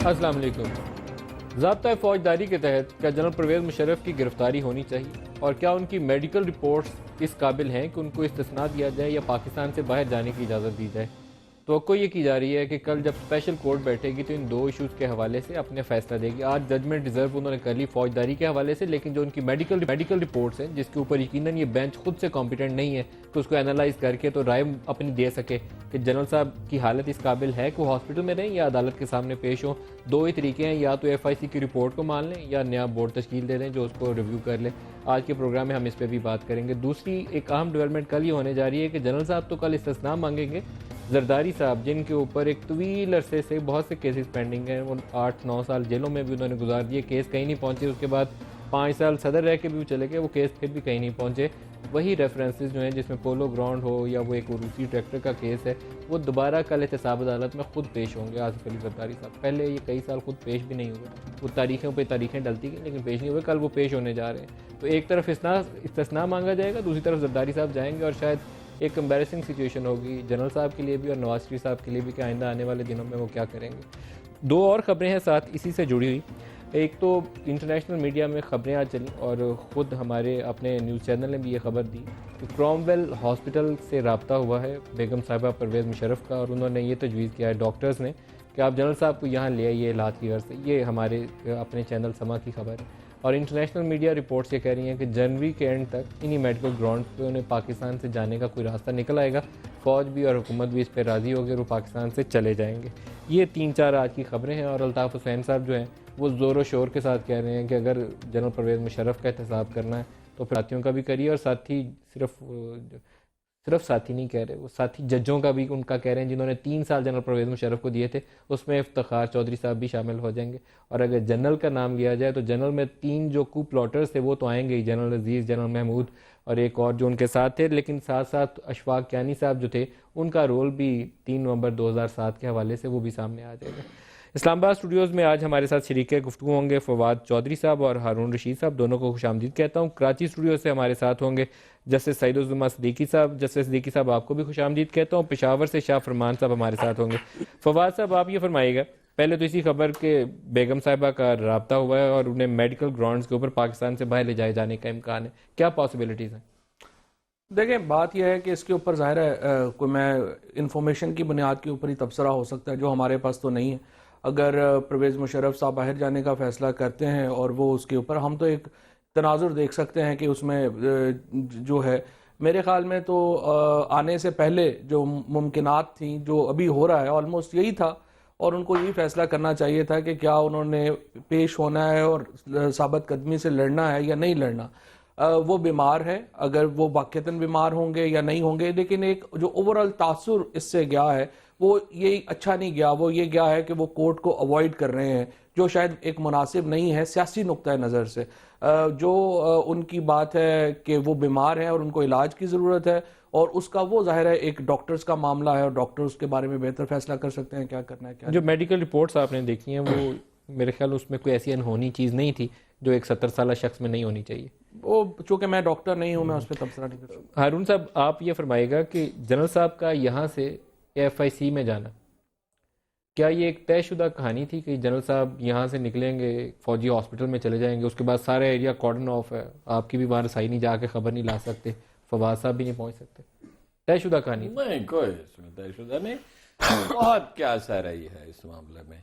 السلام علیکم۔ ضابطۂ فوجداری کے تحت کیا جنرل پرویز مشرف کی گرفتاری ہونی چاہیے، اور کیا ان کی میڈیکل رپورٹس اس قابل ہیں کہ ان کو استثناء دیا جائے یا پاکستان سے باہر جانے کی اجازت دی جائے؟ توقع یہ کی جا رہی ہے کہ کل جب اسپیشل کورٹ بیٹھے گی تو ان دو ایشوز کے حوالے سے اپنے فیصلہ دے گی۔ آج ججمنٹ ریزرو انہوں نے کر لی فوجداری کے حوالے سے، لیکن جو ان کی میڈیکل رپورٹس ہیں جس کے اوپر یقیناً یہ بینچ خود سے کمپیٹنٹ نہیں ہے کہ اس کو انالائز کر کے تو رائے اپنی دے سکے کہ جنرل صاحب کی حالت اس قابل ہے کہ وہ ہاسپٹل میں رہیں یا عدالت کے سامنے پیش ہوں۔ دو ہی طریقے ہیں، یا تو ایف آئی سی کی رپورٹ کو مان لیں یا نیا بورڈ تشکیل دے دیں جو اس کو ریویو کر لیں۔ آج کے پروگرام میں ہم اس پہ بھی بات کریں گے۔ دوسری ایک اہم ڈیولپمنٹ کل یہ ہونے جا رہی ہے کہ جنرل صاحب تو کل استثناء مانگیں گے۔ زرداری صاحب جن کے اوپر ایک طویل عرصے سے بہت سے کیسز پینڈنگ ہیں، وہ 8-9 سال جیلوں میں بھی انہوں نے گزار دیے، کیس کہیں نہیں پہنچے، اس کے بعد 5 سال صدر رہ کے بھی چلے گئے، وہ کیس پھر بھی کہیں نہیں پہنچے۔ وہی ریفرنسز جو ہیں جس میں پولو گراؤنڈ ہو یا وہ ایک روسی ٹریکٹر کا کیس ہے، وہ دوبارہ کل احتساب عدالت میں خود پیش ہوں گے آصف علی زرداری صاحب۔ پہلے یہ کئی سال خود پیش بھی نہیں ہوئے، وہ تاریخوں پہ تاریخیں ڈلتی گئی لیکن پیش نہیں ہوئے، کل وہ پیش ہونے جا رہے ہیں۔ تو ایک طرف استثناء مانگا جائے گا، دوسری طرف زرداری صاحب جائیں گے، اور شاید ایک امبیرسنگ سچویشن ہوگی جنرل صاحب کے لیے بھی اور نواز شریف صاحب کے لیے بھی کہ آئندہ آنے والے دنوں میں وہ کیا کریں گے۔ دو اور خبریں ہیں ساتھ اسی سے جڑی ہوئی۔ ایک تو انٹرنیشنل میڈیا میں خبریں آج چلیں اور خود ہمارے اپنے نیوز چینل نے بھی یہ خبر دی کہ کرومویل ہاسپٹل سے رابطہ ہوا ہے بیگم صاحبہ پرویز مشرف کا، اور انہوں نے یہ تجویز کیا ہے ڈاکٹرز نے کہ آپ جنرل صاحب کو یہاں لے آئیے علاج کی غرض سے۔ یہ ہمارے اپنے چینل سما کی خبر ہے، اور انٹرنیشنل میڈیا رپورٹس یہ کہہ رہی ہیں کہ جنوری کے اینڈ تک انہی میڈیکل گراؤنڈ پہ انہیں پاکستان سے جانے کا کوئی راستہ نکل آئے گا، فوج بھی اور حکومت بھی اس پہ راضی ہوگی اور وہ پاکستان سے چلے جائیں گے۔ یہ 3-4 آج کی خبریں ہیں، اور الطاف حسین صاحب جو ہیں وہ زور و شور کے ساتھ کہہ رہے ہیں کہ اگر جنرل پرویز مشرف کا احتساب کرنا ہے تو پھر ساتھیوں کا بھی کریے، اور ساتھی صرف ساتھی نہیں کہہ رہے، وہ ساتھی ججوں کا بھی ان کا کہہ رہے ہیں جنہوں نے 3 سال جنرل پرویز مشرف کو دیے تھے، اس میں افتخار چودھری صاحب بھی شامل ہو جائیں گے۔ اور اگر جنرل کا نام لیا جائے تو جنرل میں 3 جو کو پلاٹرز تھے وہ تو آئیں گے ہی، جنرل عزیز، جنرل محمود اور ایک اور جو ان کے ساتھ تھے، لیکن ساتھ ساتھ اشفاق کیانی صاحب جو تھے ان کا رول بھی 3 نومبر 2007 کے حوالے سے وہ بھی سامنے آ جائے گا۔ اسلام آباد اسٹوڈیوز میں آج ہمارے ساتھ شریک گفتگو ہوں گے فواد چودھری صاحب اور ہارون رشید صاحب، دونوں کو خوش آمدید کہتا ہوں۔ کراچی اسٹوڈیو سے ہمارے ساتھ ہوں گے جسٹس سعید الزماں صدیقی صاحب، جسٹس صدیقی صاحب آپ کو بھی خوش آمدید کہتا ہوں۔ پشاور سے شاہ فرمان صاحب ہمارے ساتھ ہوں گے۔ فواد صاحب آپ یہ فرمائیے گا، پہلے تو اسی خبر کہ بیگم صاحبہ کا رابطہ ہوا ہے اور انہیں میڈیکل گراؤنڈز کے اوپر پاکستان سے باہر لے جائے جانے کا امکان ہے، کیا پاسبلٹیز ہیں؟ دیکھیں بات یہ ہے کہ اس کے اوپر ظاہر ہے کوئی میں انفارمیشن کی بنیاد کے اوپر ہی تبصرہ ہو سکتا ہے جو ہمارے پاس تو نہیں ہے۔ اگر پرویز مشرف صاحب باہر جانے کا فیصلہ کرتے ہیں اور وہ اس کے اوپر ہم تو ایک تناظر دیکھ سکتے ہیں کہ اس میں جو ہے میرے خیال میں تو آنے سے پہلے جو ممکنات تھیں جو ابھی ہو رہا ہے آلموسٹ یہی تھا، اور ان کو یہی فیصلہ کرنا چاہیے تھا کہ کیا انہوں نے پیش ہونا ہے اور ثابت قدمی سے لڑنا ہے یا نہیں لڑنا۔ وہ بیمار ہے، اگر وہ واقعتاً بیمار ہوں گے یا نہیں ہوں گے، لیکن ایک جو اوورال تاثر اس سے گیا ہے وہ یہ اچھا نہیں گیا، وہ یہ گیا ہے کہ وہ کورٹ کو اوائڈ کر رہے ہیں، جو شاید ایک مناسب نہیں ہے سیاسی نقطہ نظر سے۔ جو ان کی بات ہے کہ وہ بیمار ہیں اور ان کو علاج کی ضرورت ہے، اور اس کا وہ ظاہر ہے ایک ڈاکٹرز کا معاملہ ہے، اور ڈاکٹرز کے بارے میں بہتر فیصلہ کر سکتے ہیں کیا کرنا ہے کیا۔ جو میڈیکل رپورٹس آپ نے دیکھی ہیں وہ میرے خیال اس میں کوئی ایسی انہونی چیز نہیں تھی جو ایک 70 سالہ شخص میں نہیں ہونی چاہیے۔ وہ چونکہ میں ڈاکٹر نہیں ہوں، میں اس پہ تبصرہ نہیں کر سکتا۔ ہارون صاحب آپ یہ فرمائے گا کہ جنرل صاحب کا یہاں سے ایف آئی سی میں جانا، کیا یہ ایک طے شدہ کہانی تھی کہ جنرل صاحب یہاں سے نکلیں گے فوجی ہاسپٹل میں چلے جائیں گے، اس کے بعد سارا ایریا کارڈن آف ہے، آپ کی بھی وہاں رسائی نہیں، جا کے خبر نہیں لا سکتے، فواد صاحب بھی نہیں پہنچ سکتے، طے شدہ کہانی؟ نہیں، کوئی اس میں طے شدہ نہیں، بہت کیا اثر رہی ہے اس معاملے میں۔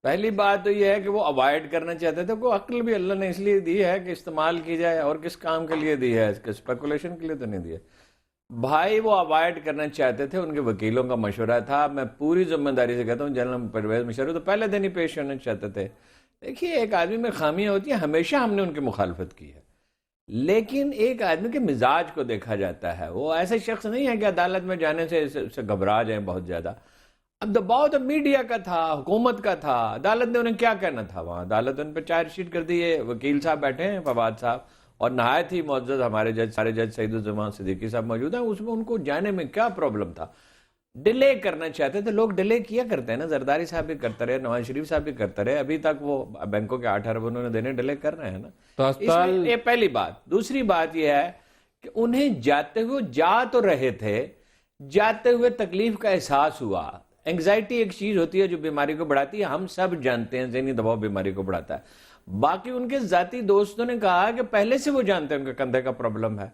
پہلی بات تو یہ ہے کہ وہ اوائڈ کرنا چاہتے تھے، کوئی عقل بھی اللہ نے اس لیے دی ہے کہ استعمال کی جائے، اور کس کام کے لیے دی ہے، اسپیکولیشن کے لیے تو نہیں دی ہے بھائی۔ وہ اوائڈ کرنا چاہتے تھے، ان کے وکیلوں کا مشورہ تھا، میں پوری ذمہ داری سے کہتا ہوں جنرل پرویز مشرف تو پہلے دن ہی پیش ہونا چاہتے تھے۔ دیکھیے ایک آدمی میں خامیاں ہوتی ہیں، ہمیشہ ہم نے ان کی مخالفت کی ہے، لیکن ایک آدمی کے مزاج کو دیکھا جاتا ہے، وہ ایسے شخص نہیں ہے کہ عدالت میں جانے سے گھبرا جائیں بہت زیادہ۔ اب دباؤ تو میڈیا کا تھا، حکومت کا تھا، عدالت نے انہیں کیا کرنا تھا وہاں، عدالت ان پہ چارج شیٹ کر دی ہے، وکیل صاحب بیٹھے ہیں فواد صاحب، اور نہایت ہی معزز ہمارے جج سعید الزماں صدیقی صاحب موجود ہیں، اس میں ان کو جانے میں کیا پرابلم تھا؟ ڈیلے کرنا چاہتے تھے لوگ، ڈیلے کیا کرتے ہیں نا، زرداری صاحب بھی کرتے رہے، نواز شریف صاحب بھی کرتے رہے، ابھی تک وہ بینکوں کے 8 ارب انہوں نے دینے، ڈیلے کر رہے ہیں نا۔ یہ پہلی بات۔ دوسری بات یہ ہے کہ انہیں جاتے ہوئے جا تو رہے تھے، جاتے ہوئے تکلیف کا احساس ہوا، انگزائٹی ایک چیز ہوتی ہے جو بیماری کو بڑھاتی ہے، ہم سب جانتے ہیں ذہنی دباؤ بیماری کو بڑھاتا ہے۔ باقی ان کے ذاتی دوستوں نے کہا کہ پہلے سے وہ جانتے ہیں ان کے کندھے کا پرابلم ہے۔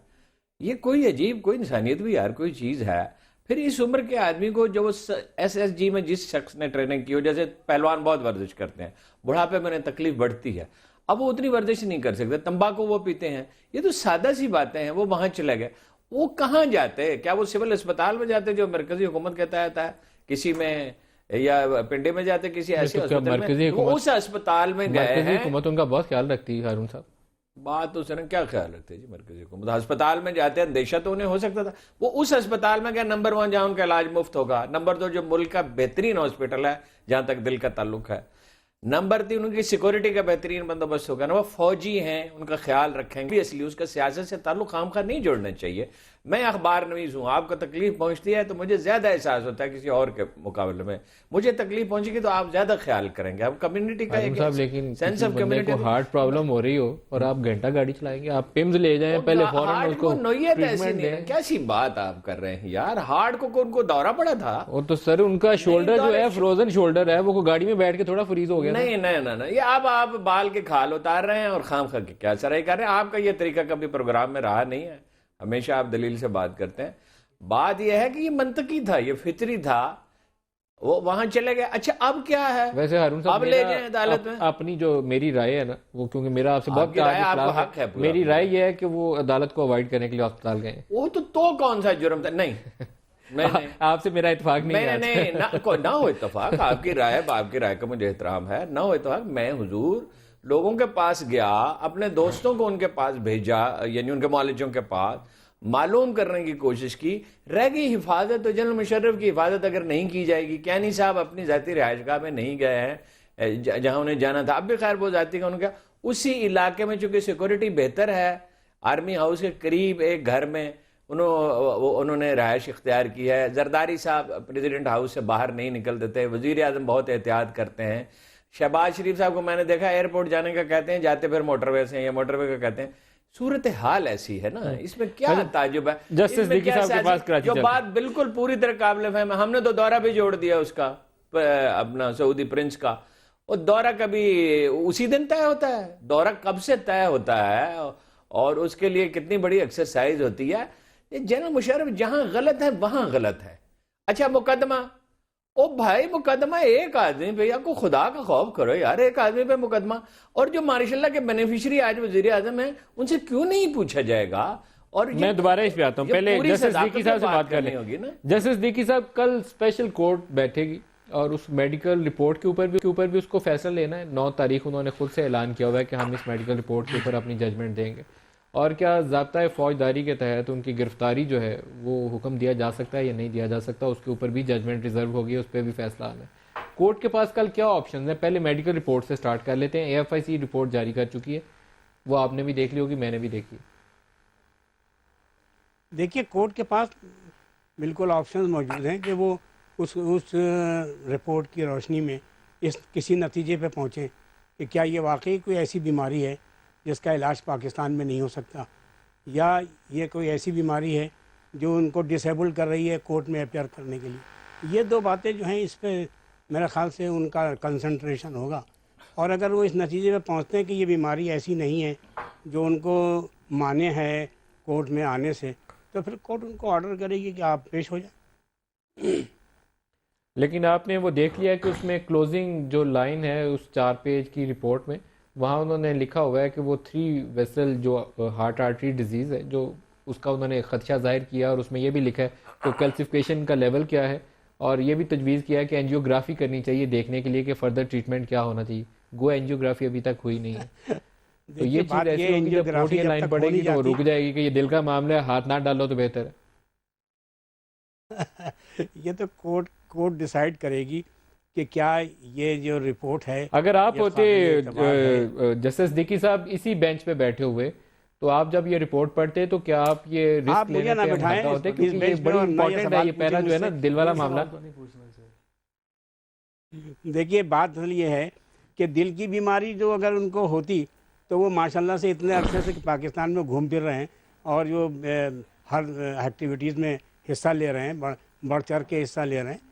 یہ کوئی عجیب، کوئی انسانیت بھی یار کوئی چیز ہے۔ پھر اس عمر کے آدمی کو جو SSG میں جس شخص نے ٹریننگ کی ہو، جیسے پہلوان بہت ورزش کرتے ہیں، بڑھاپے میں انہیں تکلیف بڑھتی ہے، اب وہ اتنی ورزش نہیں کر سکتے، تمباکو وہ پیتے ہیں، یہ تو سادہ سی باتیں ہیں، وہ وہاں چلے گئے۔ وہ کہاں جاتے ہیں؟ کیا وہ سول اسپتال میں جاتے جو مرکزی حکومت کے تحت ہے کسی میں، یا پنڈے میں جاتے کسی ایسے ہسپتال میں؟ وہ اس اسپتال میں گئے ہیں۔ حکومت ان کا بہت خیال رکھتی ہے ہارون صاحب۔ بات اس نے کیا خیال رکھتے جی مرکزی حکومت؟ ہسپتال میں جاتے ہیں، اندیشہ تو انہیں ہو سکتا تھا، وہ اس اسپتال میں گئے نمبر 1 جہاں ان کا علاج مفت ہوگا، نمبر 2 جو ملک کا بہترین ہاسپٹل ہے جہاں تک دل کا تعلق ہے، نمبر 3 ان کی سیکورٹی کا بہترین بندوبست ہوگا نا، وہ فوجی ہیں ان کا خیال رکھیں گے، اس لیے اس کا سیاست سے تعلق خامخواہ نہیں جوڑنا چاہیے۔ میں اخبار نویس ہوں، آپ کو تکلیف پہنچتی ہے تو مجھے زیادہ احساس ہوتا ہے کسی اور کے مقابلے میں، مجھے تکلیف پہنچے گی تو آپ زیادہ خیال کریں گے۔ اب کمیونٹی کا ایک لیکن سینس آف بندے کمیونٹی کو ہارٹ پرابلم ہو رہی ہو اور آپ گھنٹہ گاڑی چلائیں گے، آپ پیمز لے جائیں پہلے فوراً اس کو نوعیت ایسی ٹریٹمنٹ نہیں ہے۔ دیں۔ کیسی بات آپ کر رہے ہیں یار؟ ہارٹ کو ان کو دورہ پڑا تھا؟ وہ تو سر ان کا شولڈر جو ہے فروزن شولڈر ہے، وہ گاڑی میں بیٹھ کے تھوڑا فریز ہو گیا۔ نہیں نہیں نہیں، یہ اب آپ بال کے کھال اتار رہے ہیں اور خام خواہ کی کیا سرائی کر رہے ہیں۔ آپ کا یہ طریقہ کبھی پروگرام میں رہا نہیں ہے، ہمیشہ آپ دلیل سے بات کرتے ہیں۔ بات یہ ہے کہ یہ منطقی تھا، یہ فطری تھا، وہ وہاں چلے گئے۔ اچھا اب کیا ہے؟ ویسے ہارون صاحب اب لے جائیں عدالت میں۔ اپنی جو میری رائے ہے نا، وہ کیونکہ میرا آپ سے بہت آپ کو حق ہے، میری رائے یہ ہے کہ وہ عدالت کو اوائڈ کرنے کے لیے ہسپتال گئے۔ وہ تو کون سا جرم تھا؟ نہیں آپ سے میرا اتفاق نہیں ہے۔ نہیں نہ ہو اتفاق، آپ کی رائے کا مجھے احترام ہے، نہ ہو اتفاق۔ میں حضور لوگوں کے پاس گیا، اپنے دوستوں کو ان کے پاس بھیجا، یعنی ان کے معالجوں کے پاس، معلوم کرنے کی کوشش کی۔ رہ گئی حفاظت، تو جنرل مشرف کی حفاظت اگر نہیں کی جائے گی، کینی صاحب اپنی ذاتی رہائش گاہ میں نہیں گئے ہیں جہاں انہیں جانا تھا، اب بھی خیر وہ ذاتی کا ان کا اسی علاقے میں چونکہ سیکورٹی بہتر ہے، آرمی ہاؤس کے قریب ایک گھر میں انہوں نے رہائش اختیار کی ہے۔ زرداری صاحب پریزیڈنٹ ہاؤس سے باہر نہیں نکل دیتے، وزیر اعظم بہت احتیاط کرتے ہیں۔ شہباز شریف صاحب کو میں نے دیکھا ایئرپورٹ جانے کا کہتے ہیں، جاتے پھر موٹر وے سے، یا موٹر وے کا کہتے ہیں۔ صورتحال ایسی ہے نا، اس میں کیا تعجب ہے؟ جسٹس دیکی صاحب کے پاس کراچی جو بات بالکل پوری طرح قابل فہم ہے، ہم نے تو دورہ بھی جوڑ دیا اس کا، اپنا سعودی پرنس کا۔ اور دورہ کبھی اسی دن طے ہوتا ہے؟ دورہ کب سے طے ہوتا ہے اور اس کے لیے کتنی بڑی ایکسرسائز ہوتی ہے؟ جنرل مشرف جہاں غلط ہے وہاں غلط ہے۔ اچھا مقدمہ، او بھائی مقدمہ ایک آدمی پہ، یا کو خدا کا خوف کرو یار، ایک آدمی پہ مقدمہ، اور جو ماشاء اللہ کے بینیفیشری آج وزیر اعظم ہیں ان سے کیوں نہیں پوچھا جائے گا؟ اور میں دوبارہ اس پہ آتا ہوں، پہلے جسٹس دیکی صاحب سے بات کرنی ہوگی نا۔ جسٹس دیکی صاحب کل اسپیشل کورٹ بیٹھے گی اور اس میڈیکل رپورٹ کے اوپر بھی اس کو فیصلہ لینا ہے۔ 9 تاریخ انہوں نے خود سے اعلان کیا ہوا ہے کہ ہم اس میڈیکل رپورٹ کے اوپر اپنی ججمنٹ دیں گے، اور کیا ضابطۂ فوجداری کے تحت ان کی گرفتاری جو ہے وہ حکم دیا جا سکتا ہے یا نہیں دیا جا سکتا، اس کے اوپر بھی ججمنٹ ریزرو ہوگی، اس پہ بھی فیصلہ آنا ہے۔ کورٹ کے پاس کل کیا آپشنز ہیں؟ پہلے میڈیکل رپورٹ سے سٹارٹ کر لیتے ہیں۔ AFIC رپورٹ جاری کر چکی ہے، وہ آپ نے بھی دیکھ لی ہوگی، میں نے بھی دیکھی۔ دیکھیے کورٹ کے پاس بالکل آپشنز موجود ہیں کہ وہ اس رپورٹ کی روشنی میں کسی نتیجے پہ پہنچیں کہ کیا یہ واقعی کوئی ایسی بیماری ہے جس کا علاج پاکستان میں نہیں ہو سکتا، یا یہ کوئی ایسی بیماری ہے جو ان کو ڈسیبل کر رہی ہے کورٹ میں اپیئر کرنے کے لیے۔ یہ 2 باتیں جو ہیں اس پہ میرے خیال سے ان کا کنسنٹریشن ہوگا، اور اگر وہ اس نتیجے پہ پہنچتے ہیں کہ یہ بیماری ایسی نہیں ہے جو ان کو مانے ہے کورٹ میں آنے سے، تو پھر کورٹ ان کو آرڈر کرے گی کہ آپ پیش ہو جائیں۔ لیکن آپ نے وہ دیکھ لیا کہ اس میں کلوزنگ جو لائن ہے اس 4 پیج کی رپورٹ میں، وہاں انہوں نے لکھا ہوا ہے کہ وہ 3 ویسل جو ہارٹ آرٹری ڈیزیز ہے، جو اس کا انہوں نے خدشہ ظاہر کیا، اور اس میں یہ بھی لکھا ہے کہ کیلسیفیکیشن کا لیول کیا ہے، اور یہ بھی تجویز کیا ہے کہ اینجیوگرافی کرنی چاہیے دیکھنے کے لیے کہ فردر ٹریٹمنٹ کیا ہونا چاہیے۔ گو اینجیوگرافی ابھی تک ہوئی نہیں ہے، تو یہ چیز ایسی ہوگی جب پروٹین لائن پڑے گی تو وہ رک جائے گی کہ یہ دل کا معاملہ ہے، ہاتھ نہ ڈالو تو بہتر ہے۔ یہ تو کورٹ ڈیسائیڈ کرے گی کہ کیا یہ جو رپورٹ ہے، اگر آپ ہوتے جسٹس دیکی صاحب اسی بینچ پہ بیٹھے ہوئے تو آپ جب یہ رپورٹ پڑھتے تو کیا آپ یہ رسک لینے پہ ہمتا ہوتے؟ کیونکہ یہ بڑی امپورٹنٹ ہے، یہ پہلا جو ہے نا دل والا معاملہ۔ دیکھیے بات یہ ہے کہ دل کی بیماری جو اگر ان کو ہوتی تو وہ ماشاءاللہ سے اتنے عرصے سے پاکستان میں گھوم پھر رہے ہیں اور جو ہر ایکٹیویٹیز میں حصہ لے رہے ہیں، بڑھ چڑھ کے حصہ لے رہے ہیں،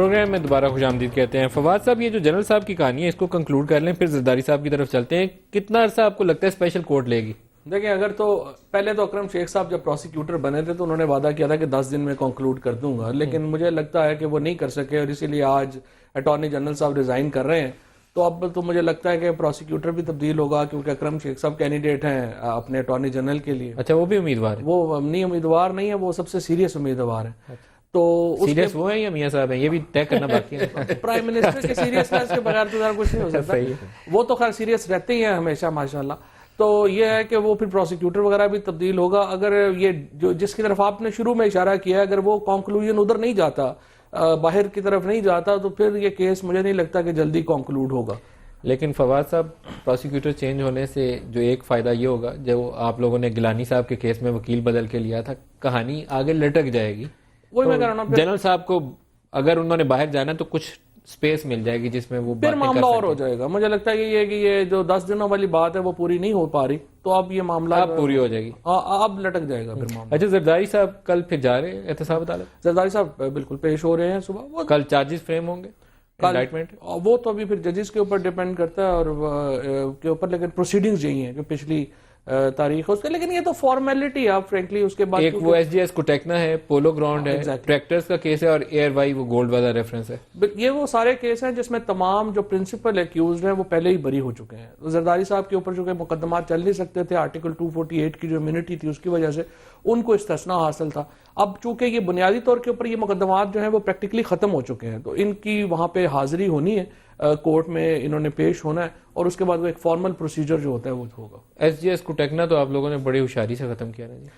پروگرام میں دوبارہ خوش آمدید کہتے ہیں. فواد صاحب، یہ جو جنرل صاحب کی کہانی ہے اس کو کنکلوڈ کر لیں، پھر زرداری صاحب کی طرف چلتے ہیں. کتنا عرصہ آپ کو لگتا ہے اسپیشل کورٹ لے گی؟ دیکھیں، اگر تو پہلے تو اکرم شیخ صاحب جب پروسیکیوٹر بنے تھے تو انہوں نے وعدہ کیا تھا کہ 10 دن میں کنکلوڈ کر دوں گا، لیکن مجھے لگتا ہے کہ وہ نہیں کر سکے اور اسی لیے آج اٹارنی جنرل صاحب ریزائن کر رہے ہیں. تو اب تو مجھے لگتا ہے کہ پروسیکیوٹر بھی تبدیل ہوگا، کیونکہ اکرم شیخ صاحب کینڈیڈیٹ ہیں اپنے اٹارنی جنرل کے لیے. اچھا، وہ بھی امیدوار ہے؟ وہ امنی امیدوار نہیں ہے، وہ سب سے سیریس امیدوار ہے. تو سیریس وہ ہیں یا میاں صاحب ہیں؟ یہ بھی طے کرنا باقی ہے. پرائم منسٹر کے سیریسنس کے بغیر تو ذرا کچھ نہیں ہو سکتا. وہ تو خیر سیریس رہتے ہی ہیں ہمیشہ ماشاءاللہ. تو یہ ہے کہ وہ پھر پروسیکیوٹر وغیرہ بھی تبدیل ہوگا. اگر یہ جو جس کی طرف آپ نے شروع میں اشارہ کیا، اگر وہ کنکلوژن ادھر نہیں جاتا، باہر کی طرف نہیں جاتا، تو پھر یہ کیس مجھے نہیں لگتا کہ جلدی کنکلوڈ ہوگا. لیکن فواد صاحب، پروسیکیوٹر چینج ہونے سے جو ایک فائدہ یہ ہوگا، جو آپ لوگوں نے گیلانی صاحب کے کیس میں وکیل بدل کے لیا تھا، کہانی آگے لٹک جائے گی. وہی میں کہہ رہا ہوں، جنرل صاحب کو اگر انہوں نے باہر جانا تو کچھ سپیس مل جائے گی جس میں وہ پھر معاملہ اور ہو جائے گا. مجھے لگتا ہے یہ ہے کہ یہ جو 10 دنوں والی بات ہے وہ پوری نہیں ہو پا رہی، تو اب یہ معاملہ اب پوری ہو جائے گی، اب لٹک جائے گا پھر معاملہ. اچھا، زرداری صاحب کل پھر جا رہے ہیں احتساب عدالت؟ زرداری صاحب بالکل پیش ہو رہے ہیں صبح. وہ کل چارجز فریم ہوں گے انڈائٹمنٹ؟ وہ تو ابھی پھر ججز کے اوپر ڈیپینڈ کرتا ہے اور کے اوپر، لیکن پروسیڈنگز یہی ہیں جو پچھلی تاریخ ہے اس کے. لیکن یہ تو فارمیلٹی ہے فرینکلی. اس کے بعد ایک وہ ایس جی ایس کوٹیکنا ہے، پولو گراؤنڈ ہے، ٹریکٹرز کا کیس ہے، اور ایئر وائی وہ گولڈ والا ریفرنس ہے. یہ وہ سارے کیس ہیں جس میں تمام جو پرنسپل ایکیوزڈ ہیں وہ پہلے ہی بری ہو چکے ہیں. زرداری صاحب کے اوپر چونکہ مقدمات چل نہیں سکتے تھے، آرٹیکل 248 کی جو امیونٹی تھی اس کی وجہ سے ان کو استثناء حاصل تھا. اب چونکہ یہ بنیادی طور کے اوپر یہ مقدمات جو ہیں وہ پریکٹیکلی ختم ہو چکے ہیں، تو ان کی وہاں پہ حاضری ہونی ہے، کورٹ میں انہوں نے پیش ہونا ہے، اور اس کے بعد وہ ایک فارمل پروسیجر جو ہوتا ہے وہ ہوگا. ایس جی ایس کوٹیکنا تو آپ لوگوں نے بڑی ہوشیاری سے ختم کیا نا جی.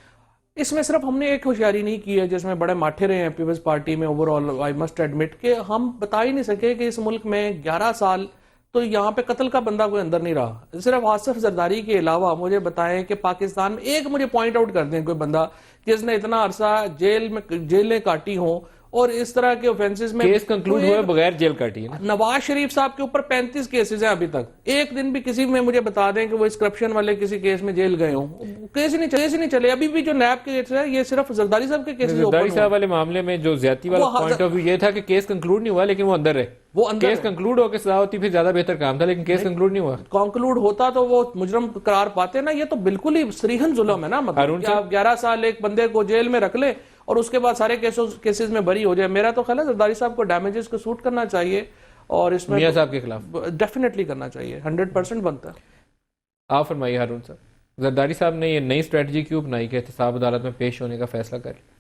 اس میں صرف ہم نے ایک ہوشیاری نہیں کی ہے جس میں بڑے ماٹھے رہے ہیں پیپلز پارٹی میں over all. I must admit کہ ہم بتا ہی نہیں سکے کہ اس ملک میں 11 سال تو یہاں پہ قتل کا بندہ کوئی اندر نہیں رہا. صرف آصف زرداری کے علاوہ مجھے بتائیں کہ پاکستان میں ایک مجھے پوائنٹ آؤٹ کر دیں کوئی بندہ جس نے اتنا عرصہ جیلیں کاٹی ہوں اور اس طرح کے اوفینسز میں کیس کنکلوڈ ہوئے بغیر جیل کاٹی ہے. نواز شریف صاحب کے اوپر 35 کیسز ہیں ابھی تک. ایک دن بھی کسی میں مجھے بتا دیں کہ وہ اس کرپشن والے کسی کیس میں جیل گئے ہوں. کیس ہی نہیں چلے. ابھی بھی جو نیب کے کیس ہے یہ صرف زرداری صاحب کے کیسز. زرداری صاحب والے معاملے میں جو زیادتی والا پوائنٹ آف ویو یہ تھا کہ کیس کنکلوڈ نہیں ہوا لیکن وہ اندر ہے. کیس کنکلوڈ ہو کے سزا ہوتی پھر زیادہ بہتر کام تھا، لیکن کیس کنکلوڈ نہیں ہوا. کنکلوڈ ہوتا تو وہ مجرم قرار پاتے نا. یہ تو بالکل ہی صریحاً ظلم ہے نا. مطلب کہ آپ 11 سال ایک بندے کو جیل میں رکھ لیں اور اس کے بعد سارے کیسز میں بری ہو جائے. میرا تو خیال ہے زرداری صاحب کو ڈیمیجز کو سوٹ کرنا چاہیے اور اس میں میاں صاحب کے خلاف ڈیفینیٹلی کرنا چاہیے. 100% بنتا ہے. آپ فرمائیے ہارون صاحب، زرداری صاحب نے یہ نئی اسٹریٹجی کیوں اپنائی کہ احتساب عدالت میں پیش ہونے کا فیصلہ کر لیا؟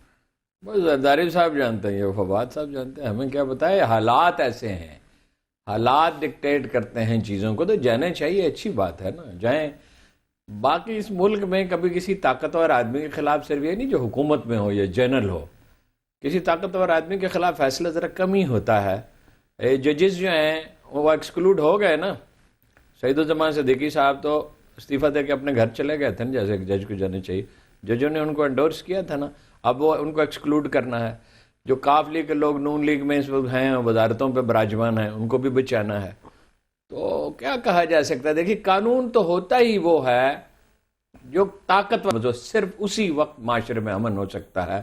بس زرداری صاحب جانتے ہیں، یہ فواد صاحب جانتے ہیں، ہمیں کیا بتائے. حالات ایسے ہیں، حالات ڈکٹیٹ کرتے ہیں چیزوں کو، تو جانا چاہیے. اچھی بات ہے نا، جائیں. باقی اس ملک میں کبھی کسی طاقتور آدمی کے خلاف صرف یہ نہیں جو حکومت میں ہو یا جنرل ہو، کسی طاقتور آدمی کے خلاف فیصلہ ذرا کم ہی ہوتا ہے. ججز جو ہیں وہ ایکسکلوڈ ہو گئے نا. سعید الزمان صدیقی صاحب تو استعفیٰ دے کے اپنے گھر چلے گئے تھے نا، جیسے ایک جج کو جانا چاہیے. ججوں نے ان کو انڈورس کیا تھا نا. اب وہ ان کو ایکسکلوڈ کرنا ہے. جو کاف لیگ کے لوگ نون لیگ میں اس وقت ہیں، وزارتوں پہ براجمان ہیں، ان کو بھی بچانا ہے. تو کیا کہا جا سکتا ہے؟ دیکھیے، قانون تو ہوتا ہی وہ ہے جو طاقتور، جو صرف اسی وقت معاشرے میں امن ہو سکتا ہے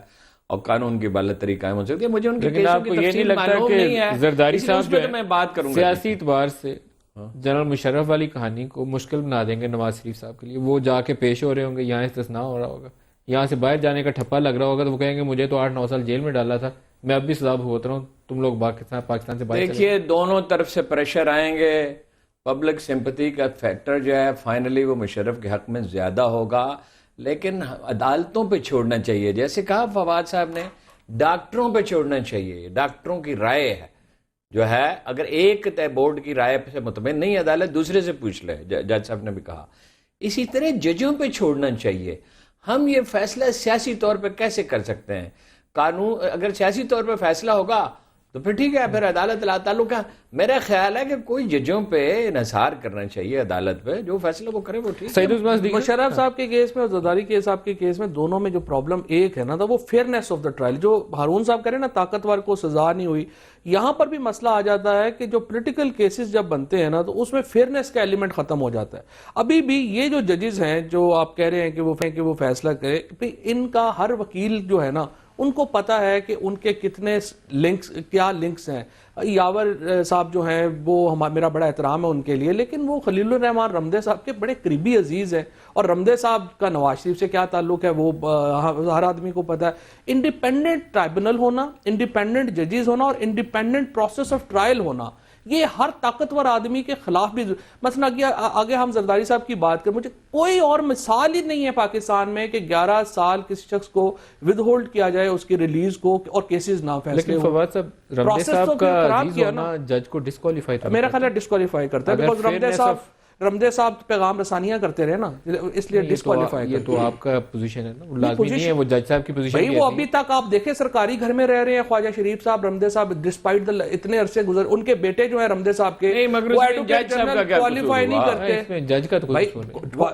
اور قانون کی بالتری قائم ہو سکتی ہے. مجھے ان کے کیسوں کی تفصیل معلوم نہیں ہے، زرداری صاحب جو میں بات کروں گا سیاسی اعتبار سے جنرل مشرف والی کہانی کو مشکل بنا دیں گے نواز شریف صاحب کے لیے. وہ جا کے پیش ہو رہے ہوں گے، یہاں استثناء ہو رہا ہوگا، یہاں سے باہر جانے کا ٹھپا لگ رہا ہوگا، تو وہ کہیں گے مجھے تو 8-9 سال جیل میں ڈالا تھا، میں اب بھی سزا بھگت رہا ہوں، تم لوگ پاکستان سے باہر. دیکھیے، دونوں طرف سے پریشر آئیں گے. پبلک سمپتھی کا فیکٹر جو ہے فائنلی وہ مشرف کے حق میں زیادہ ہوگا، لیکن عدالتوں پہ چھوڑنا چاہیے. جیسے کہا فواد صاحب نے، ڈاکٹروں پہ چھوڑنا چاہیے. ڈاکٹروں کی رائے ہے جو ہے، اگر ایک بورڈ کی رائے سے مطمئن نہیں عدالت دوسرے سے پوچھ لے. جج صاحب نے بھی کہا اسی طرح ججوں پہ چھوڑنا چاہیے. ہم یہ فیصلہ سیاسی طور پہ کیسے کر سکتے ہیں؟ قانون اگر سیاسی طور پہ فیصلہ ہوگا تو پھر ٹھیک ہے، پھر عدالت لا تعلق ہے. میرا خیال ہے کہ کوئی ججوں پہ انحصار کرنا چاہیے، عدالت پہ جو فیصلہ وہ کرے وہ ٹھیک ہے. مشرف صاحب کے کیس میں اور زرداری کے صاحب کے کیس میں دونوں میں جو پرابلم ایک ہے نا، تو وہ فیئرنیس آف دا ٹرائل. جو ہارون صاحب کہہ رہے ہیں نا طاقتور کو سزا نہیں ہوئی، یہاں پر بھی مسئلہ آ جاتا ہے کہ جو پولیٹیکل کیسز جب بنتے ہیں نا تو اس میں فیئرنیس کا ایلیمنٹ ختم ہو جاتا ہے. ابھی بھی یہ جو ججز ہیں جو آپ کہہ رہے ہیں کہ وہ فیصلہ کرے، ان کا ہر وکیل جو ہے نا ان کو پتا ہے کہ ان کے کتنے لنکس، کیا لنکس ہیں. یاور صاحب جو ہیں وہ میرا بڑا احترام ہے ان کے لیے، لیکن وہ خلیل الرحمان رمدے صاحب کے بڑے قریبی عزیز ہیں، اور رمدے صاحب کا نواز شریف سے کیا تعلق ہے وہ ہر آدمی کو پتا ہے. انڈیپینڈنٹ ٹرائبونل ہونا، انڈیپینڈنٹ ججز ہونا اور انڈیپینڈنٹ پروسیس آف ٹرائل ہونا، یہ ہر طاقتور آدمی کے خلاف بھی. مثلا آگے ہم زرداری صاحب کی بات کریں، مجھے کوئی اور مثال ہی نہیں ہے پاکستان میں کہ 11 سال کسی شخص کو ود ہولڈ کیا جائے اس کی ریلیز کو اور کیسز نہ فیصلے. لیکن فواد صاحب رمدے صاحب کا ریلیز ہونا جج کو ڈسکوالیفائی تھا، میرا خیال ہے ڈسکوالیفائی کرتا ہے، بیکاز رمدے صاحب پیغام رسانیاں کرتے رہے نا، اس لیے ڈسکوالیفائی. یہ تو آپ کا پوزیشن ہے نا، لازمی نہیں ہے وہ جج صاحب کی پوزیشن. بھائی وہ ابھی تک آپ دیکھیں سرکاری گھر میں رہ رہے ہیں، خواجہ شریف صاحب، رمدے صاحب، ڈسپائٹ اتنے عرصے گزر، ان کے بیٹے جو ہیں رمدے صاحب کے وہ ایڈوکیٹ جنرل کوالیفائی نہیں کرتے. جج کا تو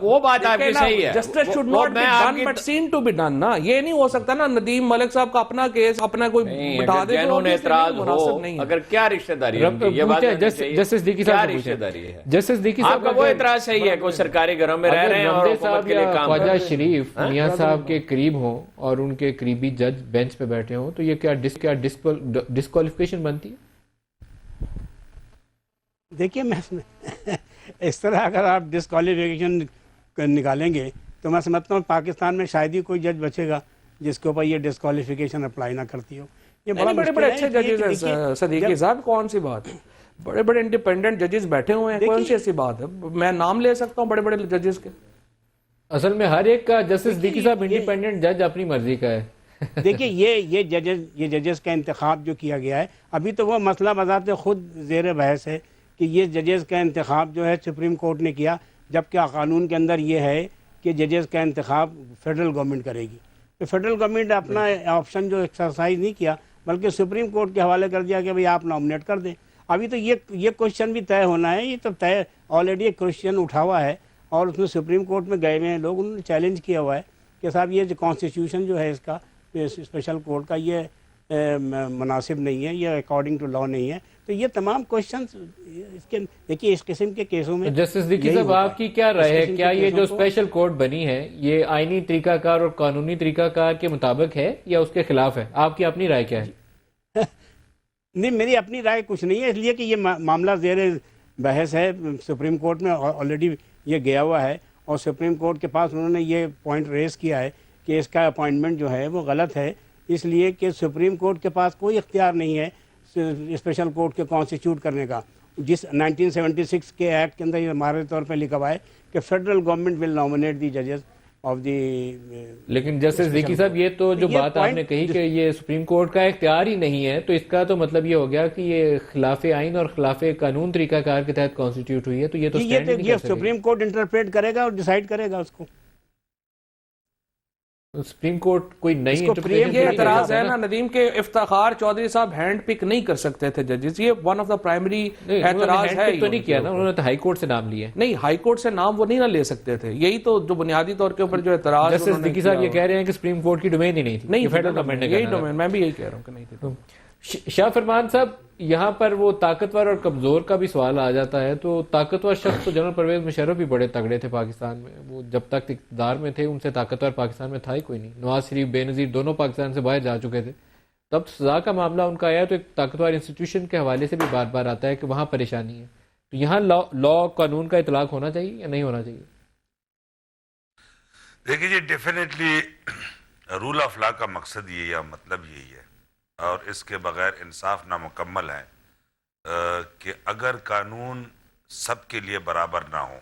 وہ بات آپ کی صحیح ہے، justice should not be done but seen to be done نا. یہ نہیں ہو سکتا نا ندیم ملک صاحب کا اپنا کیس اپنا کوئی بٹھا دے تو اعتراض ہو، اگر کیا رشتہ داری ہے یہ بات جسٹس دیکی صاحب کیا رشتہ داری ہے. جسٹس دیکی آپ صاحب کا وہ اعتراض صحیح ہے کہ وہ سرکاری گھروں میں رہ رہے ہیں اور حکومت کے لیے کام کر رہے ہیں. خواجہ شریف میاں صاحب کے قریب ہوں اور ان کے قریبی جج بینچ پہ بیٹھے ہوں تو یہ کیا ڈسکوالیفیکیشن بنتی ہے؟ دیکھیے میں اس طرح اگر آپ ڈسکوالیفیکیشن نکالیں گے تو میں سمجھتا ہوں پاکستان میں شاید ہی کوئی جج بچے گا جس کے اوپر یہ ڈسکوالیفیکیشن اپلائی نہ کرتی ہو. یہ بڑے اچھے ججز ہیں صدیقی صاحب، کون سی بات ہے، بڑے بڑے انڈیپینڈنٹ ججز بیٹھے ہوئے ہیں، کون سی ایسی بات ہے. میں نام لے سکتا ہوں بڑے بڑے ججز کے. اصل میں ہر ایک کا جسٹس دیکی صاحب انڈیپینڈنٹ جج اپنی مرضی کا ہے. دیکھیے یہ ججز کا انتخاب جو کیا گیا ہے، ابھی تو وہ مسئلہ بذات خود زیر بحث ہے کہ یہ ججز کا انتخاب جو ہے سپریم کورٹ نے کیا، جبکہ قانون کے اندر یہ ہے کہ ججز کا انتخاب فیڈرل گورنمنٹ کرے گی. تو فیڈرل گورنمنٹ اپنا آپشن جو ایکسرسائز نہیں کیا بلکہ سپریم کورٹ کے حوالے کر دیا کہ بھئی آپ نامنیٹ کر دیں. ابھی تو یہ کوشچن بھی طے ہونا ہے، یہ تو طے آلریڈی ایک کوشچن اٹھا ہوا ہے اور اس میں سپریم کورٹ میں گئے ہوئے ہیں لوگ، انہوں نے چیلنج کیا ہوا ہے کہ صاحب یہ جو کانسٹیٹیوشن جو ہے اس کا اسپیشل کورٹ کا یہ مناسب نہیں ہے، یہ اکارڈنگ ٹو لا نہیں ہے. تو یہ تمام کوشچنز اس کے دیکھیے اس قسم کے کیسوں میں جسٹس دیکی صاحب آپ کی کیا رائے ہے؟ کیا یہ جو اسپیشل کورٹ بنی ہے یہ آئینی طریقہ کار اور قانونی طریقہ کار کے مطابق ہے یا اس کے خلاف ہے؟ آپ کی اپنی رائے کیا ہے؟ نہیں، میری اپنی رائے کچھ نہیں ہے، اس لیے کہ یہ معاملہ زیر بحث ہے سپریم کورٹ میں، آلریڈی یہ گیا ہوا ہے اور سپریم کورٹ کے پاس انہوں نے یہ پوائنٹ ریز کیا ہے کہ اس کا اپوائنٹمنٹ جو ہے وہ غلط ہے، اس لیے کہ سپریم کورٹ کے پاس کوئی اختیار نہیں ہے اسپیشل کورٹ کے کانسٹیٹیوٹ کرنے کا. جس 1976 کے ایکٹ کے اندر یہ ہمارے طور پہ لکھا ہوا ہے کہ فیڈرل گورنمنٹ ول نامنیٹ دی ججز آف دی. لیکن جسٹس دیکی صاحب یہ تو جو بات آپ نے کہی کہ یہ سپریم کورٹ کا اختیار ہی نہیں ہے، تو اس کا تو مطلب یہ ہو گیا کہ یہ خلاف آئین اور خلاف قانون طریقہ کار کے تحت کانسٹیٹیوٹ ہوئی ہے، تو یہ تو یہ سپریم کورٹ انٹرپریٹ کرے گا اور ڈیسائیڈ کرے گا اس کو. سپریم کورٹ کوئی نئی یہ اعتراض ہے نا ندیم کے افتخار چودھری صاحب ہینڈ پک نہیں کر سکتے تھے ججز، یہ ون آف دا پرائمری اعتراض ہے. تو نہیں کیا نا انہوں نے تو ہائی کورٹ سے نام لیا. نہیں، ہائی کورٹ سے نام وہ نہیں نہ لے سکتے تھے، یہی تو جو بنیادی طور کے اوپر جو اعتراض. جسٹس دیکی صاحب یہ کہہ رہے ہیں کہ سپریم کورٹ کی ڈومین ہی نہیں تھی، نہیں فیڈرل گورنمنٹ نے یہی ڈومین، میں بھی یہی کہہ رہا ہوں کہ نہیں تھی. شاہ فرمان صاحب یہاں پر وہ طاقتور اور کمزور کا بھی سوال آ جاتا ہے. تو طاقتور شخص تو جنرل پرویز مشرف بھی بڑے تگڑے تھے پاکستان میں، وہ جب تک اقتدار میں تھے ان سے طاقتور پاکستان میں تھا ہی کوئی نہیں. نواز شریف بے نظیر دونوں پاکستان سے باہر جا چکے تھے. تب سزا کا معاملہ ان کا آیا تو ایک طاقتور انسٹیٹیوشن کے حوالے سے بھی بار بار آتا ہے کہ وہاں پریشانی ہے. تو یہاں لا قانون کا اطلاق ہونا چاہیے یا نہیں ہونا چاہیے؟ دیکھیے جی، ڈیفینیٹلی رول آف لا کا مقصد یہی ہے، مطلب یہی ہے، اور اس کے بغیر انصاف نامکمل ہے کہ اگر قانون سب کے لیے برابر نہ ہو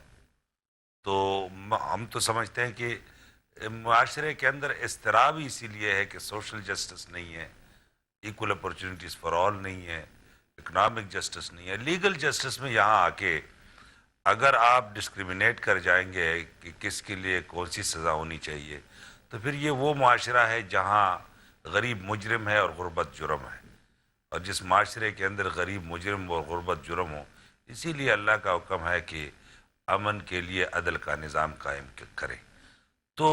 تو ہم تو سمجھتے ہیں کہ معاشرے کے اندر اضطراب ہی اسی لیے ہے کہ سوشل جسٹس نہیں ہے، ایکول اپرچونٹیز فار آل نہیں ہے، اکنامک جسٹس نہیں ہے. لیگل جسٹس میں یہاں آ کے اگر آپ ڈسکریمنیٹ کر جائیں گے کہ کس کے لیے کون سی سزا ہونی چاہیے تو پھر یہ وہ معاشرہ ہے جہاں غریب مجرم ہے اور غربت جرم ہے. اور جس معاشرے کے اندر غریب مجرم اور غربت جرم ہو، اسی لیے اللہ کا حکم ہے کہ امن کے لیے عدل کا نظام قائم کریں. تو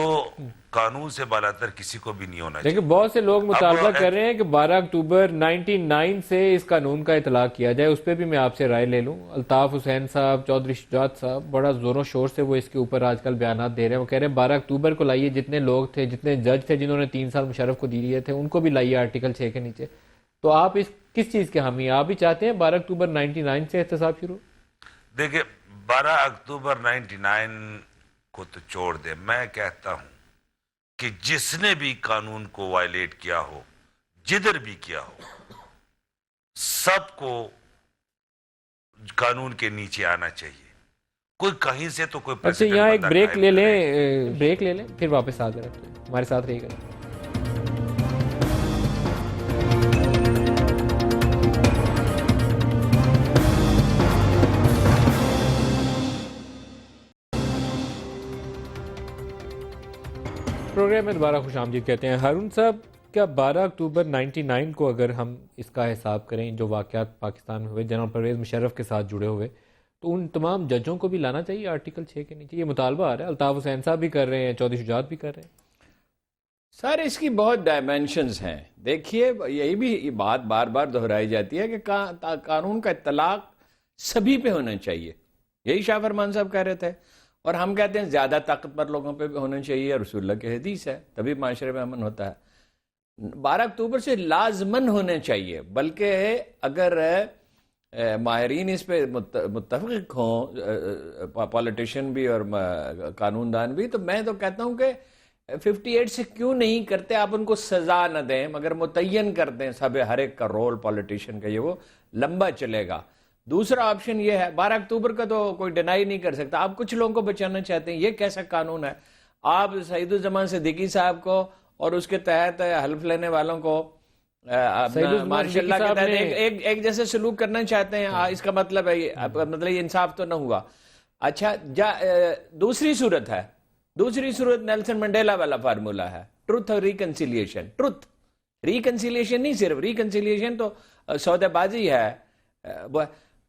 قانون سے بالاتر کسی کو بھی نہیں ہونا چاہیے. لیکن بہت سے لوگ مطالبہ اب کر رہے ہیں کہ 12 اکتوبر 99 سے اس قانون کا اطلاق کیا جائے. اس پہ بھی میں آپ سے رائے لے لوں. الطاف حسین صاحب، چودھری شجاعت صاحب بڑا زور و شور سے وہ اس کے اوپر آج کل بیانات دے رہے ہیں. وہ کہہ رہے ہیں 12 اکتوبر کو لائیے، جتنے لوگ تھے، جتنے جج تھے جنہوں نے 3 سال مشرف کو دیے تھے، ان کو بھی لائیے آرٹیکل 6 کے نیچے. تو آپ اس کس چیز کے حامی ہیں؟ آپ بھی چاہتے ہیں 12 اکتوبر 99 سے احتساب شروع؟ دیکھیں 12 اکتوبر 99 کو تو چھوڑ دیں. میں کہتا ہوں کہ جس نے بھی قانون کو وائلیٹ کیا ہو، جدھر بھی کیا ہو، سب کو قانون کے نیچے آنا چاہیے. کوئی کہیں سے تو کوئی اچھا، یہاں ایک بریک لے لیں پھر واپس آ کر ہمارے ساتھ رہے گا. پروگرام میں دوبارہ خوش آمدید کہتے ہیں. ہارون صاحب، کیا 12 اکتوبر 99 کو اگر ہم اس کا حساب کریں، جو واقعات پاکستان میں ہوئے جنرل پرویز مشرف کے ساتھ جڑے ہوئے، تو ان تمام ججوں کو بھی لانا چاہیے آرٹیکل 6 کے نیچے؟ یہ مطالبہ آ رہا ہے، الطاف حسین صاحب بھی کر رہے ہیں، چودھری شجاعت بھی کر رہے ہیں. سر اس کی بہت ڈائمینشنز ہیں. دیکھیے یہی بھی یہ بات بار بار دہرائی جاتی ہے کہ قانون کا اطلاق سبھی پہ ہونا چاہیے. یہی شاہ فرمان صاحب کہہ رہے تھے، اور ہم کہتے ہیں زیادہ طاقتور لوگوں پہ بھی ہونا چاہیے. رسول اللہ کی حدیث ہے، تبھی معاشرے میں امن ہوتا ہے. 12 اکتوبر سے لازماً ہونا چاہیے. بلکہ اگر ماہرین اس پہ متفق ہوں، پالیٹیشین بھی اور قانون دان بھی، تو میں تو کہتا ہوں کہ 58 سے کیوں نہیں کرتے آپ ان کو سزا نہ دیں مگر متعین کر دیں سب ہر ایک کا رول پالیٹیشین کا. یہ وہ لمبا چلے گا. دوسرا آپشن یہ ہے، 12 اکتوبر کا تو کوئی ڈینائی نہیں کر سکتا. آپ کچھ لوگوں کو بچانا چاہتے ہیں، یہ کیسا قانون ہے؟ آپ سعید الزمان صدیقی صاحب کو اور اس کے تحت حلف لینے والوں کو ماشاء اللہ کے تحت ایک جیسے سلوک کرنا چاہتے ہیں. اس کا مطلب ہے مطلب یہ انصاف تو نہ ہوا. اچھا دوسری صورت نیلسن منڈیلا والا فارمولہ ہے، ٹروتھ اور ریکنسیلیشن. ٹروتھ ریکنسیلیشن نہیں، صرف ریکنسیلیشن تو سودے بازی ہے.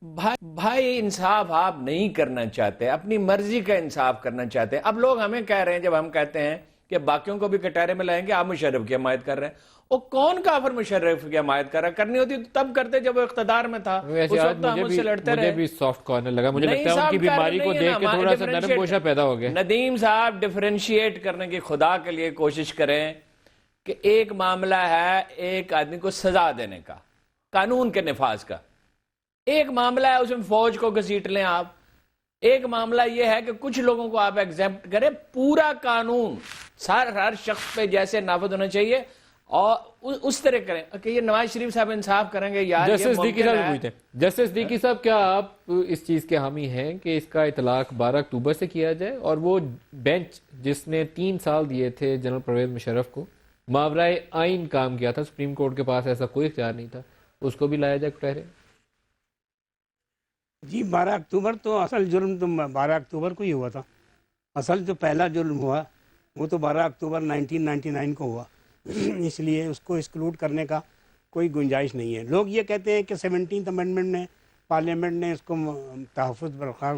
بھائی انصاف آپ نہیں کرنا چاہتے، اپنی مرضی کا انصاف کرنا چاہتے ہیں. اب لوگ ہمیں کہہ رہے ہیں، جب ہم کہتے ہیں کہ باقیوں کو بھی کٹارے میں لائیں گے، آپ مشرف کی حمایت کر رہے ہیں. وہ کون کافر مشرف کی حمایت کر رہا ہے؟ کرنی ہوتی تو تب کرتے جب وہ اقتدار میں تھا. اس وقت ہم اس سے لڑتے رہے. مجھے بھی سافٹ کارنر لگا. مجھے لگتا ہے ان کی بیماری کو دیکھ کے تھوڑا سا نرم گوشہ پیدا ہو گیا. ندیم صاحب ڈیفرینشیٹ کرنے کی خدا کے لیے کوشش کریں کہ ایک معاملہ ہے ایک آدمی کو سزا دینے کا، قانون کے نفاذ کا. ایک معاملہ ہے اس میں فوج کو گھسیٹ لیں آپ. ایک معاملہ یہ ہے کہ کچھ لوگوں کو آپ ایگزیمپٹ کریں. پورا قانون ہر شخص پہ جیسے نافذ ہونا چاہیے اور اس طرح کریں کہ یہ نواز شریف صاحب انصاف کریں گے. یار جسٹس صدیقی صاحب، کیا آپ اس چیز کے حامی ہیں کہ اس کا اطلاق 12 اکتوبر سے کیا جائے، اور وہ بینچ جس نے 3 سال دیے تھے جنرل پرویز مشرف کو، ماورائے آئین کام کیا تھا، سپریم کورٹ کے پاس ایسا کوئی اختیار نہیں تھا، اس کو بھی لایا جائے کٹہرے؟ جی 12 اکتوبر تو اصل جرم تو 12 اکتوبر کو ہی ہوا تھا. اصل جو پہلا جرم ہوا وہ تو 12 اکتوبر 1999 کو ہوا. اس لیے اس کو ایکسکلوڈ کرنے کا کوئی گنجائش نہیں ہے. لوگ یہ کہتے ہیں کہ 17th امینڈمنٹ نے پارلیمنٹ نے اس کو تحفظ برقرار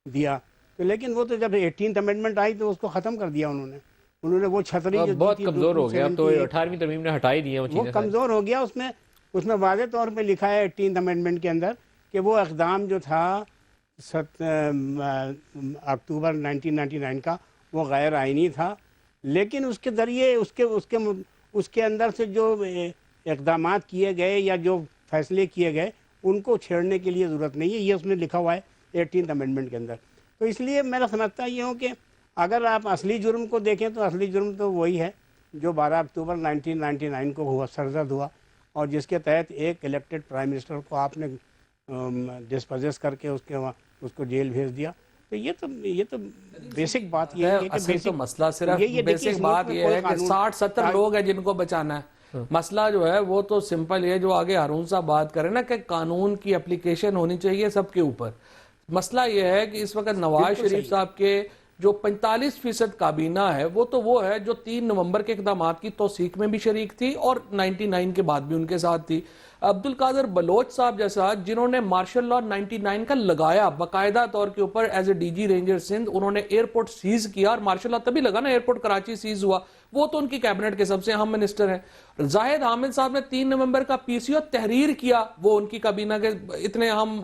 دیا، تو لیکن وہ تو جب 18th امینڈمنٹ آئی تو اس کو ختم کر دیا انہوں نے وہ چھتری بہت کمزور ہو گیا. اب تو 18ویں ترمیم نے ہٹائی دی ہیں وہ چیزیں، کمزور ہو گیا. اس میں واضح طور پہ لکھا ہے 18th امینڈمنٹ کے اندر کہ وہ اقدام جو تھا اکتوبر 1999 کا وہ غیر آئینی تھا، لیکن اس کے ذریعے اس کے اندر سے جو اقدامات کیے گئے یا جو فیصلے کیے گئے ان کو چھیڑنے کے لیے ضرورت نہیں ہے. یہ اس میں لکھا ہوا ہے 18th امینڈمنٹ کے اندر. تو اس لیے میں سمجھتا یہ ہوں کہ اگر آپ اصلی جرم کو دیکھیں تو اصلی جرم تو وہی ہے جو 12 اکتوبر 1999 کو ہوا، سرزد ہوا، اور جس کے تحت ایک الیکٹڈ پرائم منسٹر کو آپ نے ڈسپوزیس کر کے اس کو جیل بھیج دیا. تو یہ تو بیسک بات یہ ہے کہ اصل تو مسئلہ صرف بیسک بات یہ ہے کہ 60-70 لوگ ہیں جن کو بچانا ہے. مسئلہ جو ہے وہ تو سمپل ہے، جو آگے ہارون صاحب بات کریں نا کہ قانون کی اپلیکیشن ہونی چاہیے سب کے اوپر. مسئلہ یہ ہے کہ اس وقت نواز شریف صاحب کے جو 45% کابینہ ہے وہ ہے جو 3 نومبر کے اقدامات کی توثیق میں بھی شریک تھی اور 99 کے بعد بھی ان کے ساتھ تھی. عبد القادر بلوچ صاحب جیسا جنہوں نے مارشل لا 99 کا لگایا باقاعدہ طور کے اوپر as a D G ranger Sindh, انہوں نے ایئرپورٹ سیز کیا، اور مارشل لا تبھی لگا نا ایئرپورٹ کراچی سیز ہوا، وہ تو ان کی کیبنٹ کے سب سے اہم منسٹر ہیں۔ زاہد حامد صاحب نے 3 نومبر کا پی سی او تحریر کیا، وہ ان کی کابینہ کے اتنے اہم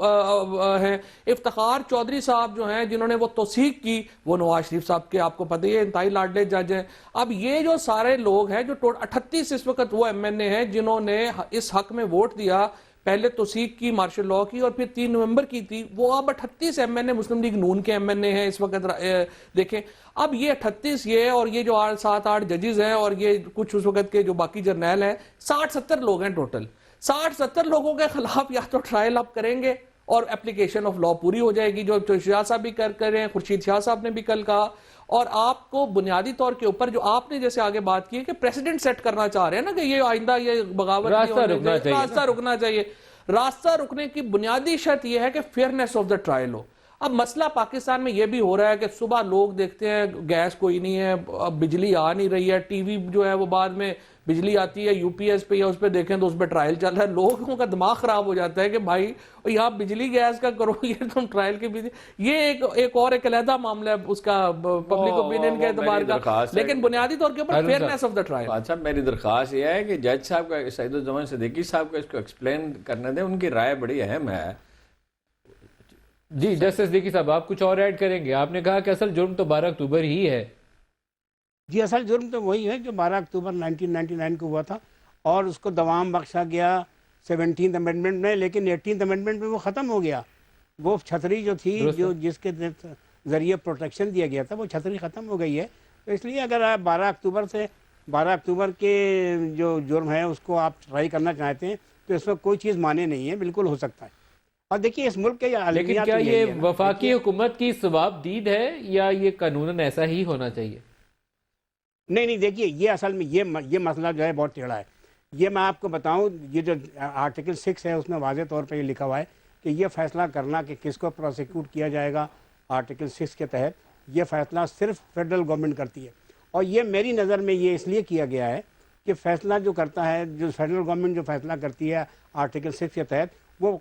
ہیں۔ افتخار چودھری صاحب جو ہیں جنہوں نے وہ توثیق کی، وہ نواز شریف صاحب کے آپ کو پتہ ہی ہے انتہائی لاڈلے جج ہیں۔ اب یہ جو سارے لوگ ہیں جو 38 اس وقت وہ ایم این اے ہیں جنہوں نے اس حق میں ووٹ دیا، پہلے توثیق کی مارشل لاء کی اور پھر 3 نومبر کی تھی، وہ اب 38 ایم این اے مسلم لیگ نون کے ایم این اے ہیں اس وقت۔ دیکھیں اب یہ 38 یہ اور یہ جو 7-8 ججز ہیں اور یہ کچھ اس وقت کے جو باقی جرنیل ہیں، 60-70 لوگ ہیں ٹوٹل۔ 60-70 لوگوں کے خلاف یا تو ٹرائل اب کریں گے اور اپلیکیشن آف لاء پوری ہو جائے گی، جو شاہ صاحب بھی کر رہے ہیں، خورشید شاہ صاحب نے بھی کل کہا۔ اور آپ کو بنیادی طور کے اوپر جو آپ نے جیسے آگے بات کی ہے کہ پریسیڈنٹ سیٹ کرنا چاہ رہے ہیں نا کہ یہ آئندہ یہ بغاوت راستہ رکنا چاہیے۔ راستہ رکنے کی بنیادی شرط یہ ہے کہ فیئرنیس آف دا ٹرائل ہو۔ اب مسئلہ پاکستان میں یہ بھی ہو رہا ہے کہ صبح لوگ دیکھتے ہیں گیس کوئی نہیں ہے، اب بجلی آ نہیں رہی ہے، ٹی وی جو ہے وہ بعد میں بجلی آتی ہے یو پی ایس پہ یا اس پہ دیکھیں تو اس پہ ٹرائل چل رہا ہے، لوگوں کا دماغ خراب ہو جاتا ہے کہ بھائی یہاں بجلی گیس کا کرو، یہ تم ٹرائل کے بھی، یہ ایک علیحدہ معاملہ ہے اس کا پبلک اوپینین کے اعتبار کا، لیکن بنیادی طور کے اوپر فیئرنیس آف دا ٹرائل۔ اچھا میری درخواست یہ ہے کہ جج صاحب کا، سعید الزمان صدیقی صاحب کو اس کو ایکسپلین کرنے دیں، ان کی رائے بڑی اہم ہے۔ جی جسٹس صدیقی صاحب آپ کچھ اور ایڈ کریں گے؟ آپ نے کہا کہ اصل جرم تو 12 اکتوبر ہی ہے۔ جی اصل جرم تو وہی ہے جو 12 اکتوبر 1999 کو ہوا تھا اور اس کو دوام بخشا گیا 17th امینڈمنٹ میں، لیکن 18th امینڈمنٹ میں وہ ختم ہو گیا۔ وہ چھتری جو تھی جو جس کے ذریعے پروٹیکشن دیا گیا تھا وہ چھتری ختم ہو گئی ہے، تو اس لیے اگر آپ 12 اکتوبر کے جو جرم ہے اس کو آپ ٹرائی کرنا چاہتے ہیں تو اس میں کوئی چیز مانے نہیں ہے، بالکل ہو سکتا ہے۔ اور دیکھیے اس ملک کے لیکن کیا یہ وفاقی حکومت کی ثواب دید ہے یا یہ قانوناً ایسا ہی ہونا چاہیے؟ نہیں دیکھیے یہ اصل میں یہ مسئلہ جو ہے بہت ٹیڑھا ہے۔ یہ میں آپ کو بتاؤں، یہ جو آرٹیکل 6 ہے اس میں واضح طور پہ یہ لکھا ہوا ہے کہ یہ فیصلہ کرنا کہ کس کو پروسیکیوٹ کیا جائے گا آرٹیکل 6 کے تحت، یہ فیصلہ صرف فیڈرل گورنمنٹ کرتی ہے۔ اور یہ میری نظر میں یہ اس لیے کیا گیا ہے کہ فیصلہ جو کرتا ہے، جو فیڈرل گورنمنٹ جو فیصلہ کرتی ہے آرٹیکل 6 کے تحت، وہ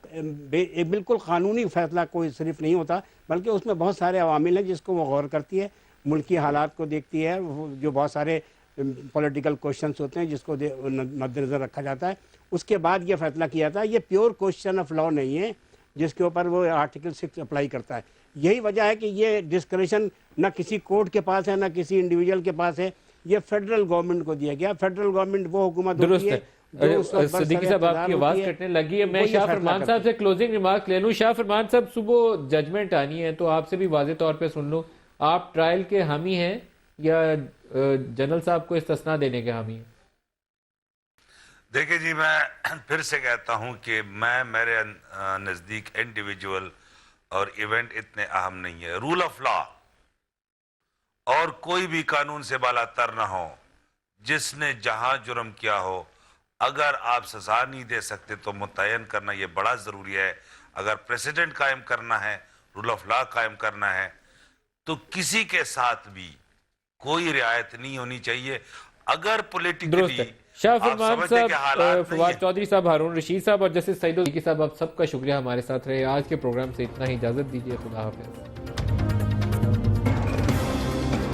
بالکل قانونی فیصلہ کوئی صرف نہیں ہوتا، بلکہ اس میں بہت سارے عوامل ہیں جس کو وہ غور کرتی ہے، ملکی حالات کو دیکھتی ہے، جو بہت سارے پولیٹیکل کوشچنس ہوتے ہیں جس کو مد نظر رکھا جاتا ہے، اس کے بعد یہ فیصلہ کیا جاتا ہے۔ یہ پیور کوشچن آف لاء نہیں ہے جس کے اوپر وہ آرٹیکل 6 اپلائی کرتا ہے۔ یہی وجہ ہے کہ یہ ڈسکریشن نہ کسی کورٹ کے پاس ہے نہ کسی انڈیویجول کے پاس ہے، یہ فیڈرل گورنمنٹ کو دیا گیا۔ فیڈرل گورنمنٹ وہ حکومت ہوتی ہے۔ صدیقی صاحب آپ کی آواز کٹنے لگی ہے، میں شاہ فرمان صاحب سے کلوزنگ ریمارک لے لوں۔ شاہ فرمان صاحب صبح ججمنٹ آنی ہے تو آپ سے بھی واضح طور پہ سن لوں، آپ ٹرائل کے حامی ہیں یا جنرل صاحب کو استثناء دینے کے حامی ہیں؟ دیکھیں جی میں پھر سے کہتا ہوں کہ میرے نزدیک انڈیویجول اور ایونٹ اتنے اہم نہیں ہے۔ رول آف لا اور کوئی بھی قانون سے بالا تر نہ ہو، جس نے جہاں جرم کیا ہو اگر آپ سزا نہیں دے سکتے تو متعین کرنا یہ بڑا ضروری ہے۔ اگر پریسیڈنٹ قائم کرنا ہے، رول آف لا قائم کرنا ہے تو کسی کے ساتھ بھی کوئی رعایت نہیں ہونی چاہیے۔ اگر پولیٹیکلی شاہ فرمان صاحب، فواد چودھری صاحب، ہارون رشید صاحب اور جسٹس سعید الصدیقی صاحب، آپ سب کا شکریہ ہمارے ساتھ رہے۔ آج کے پروگرام سے اتنا ہی، اجازت دیجیے، خدا حافظ۔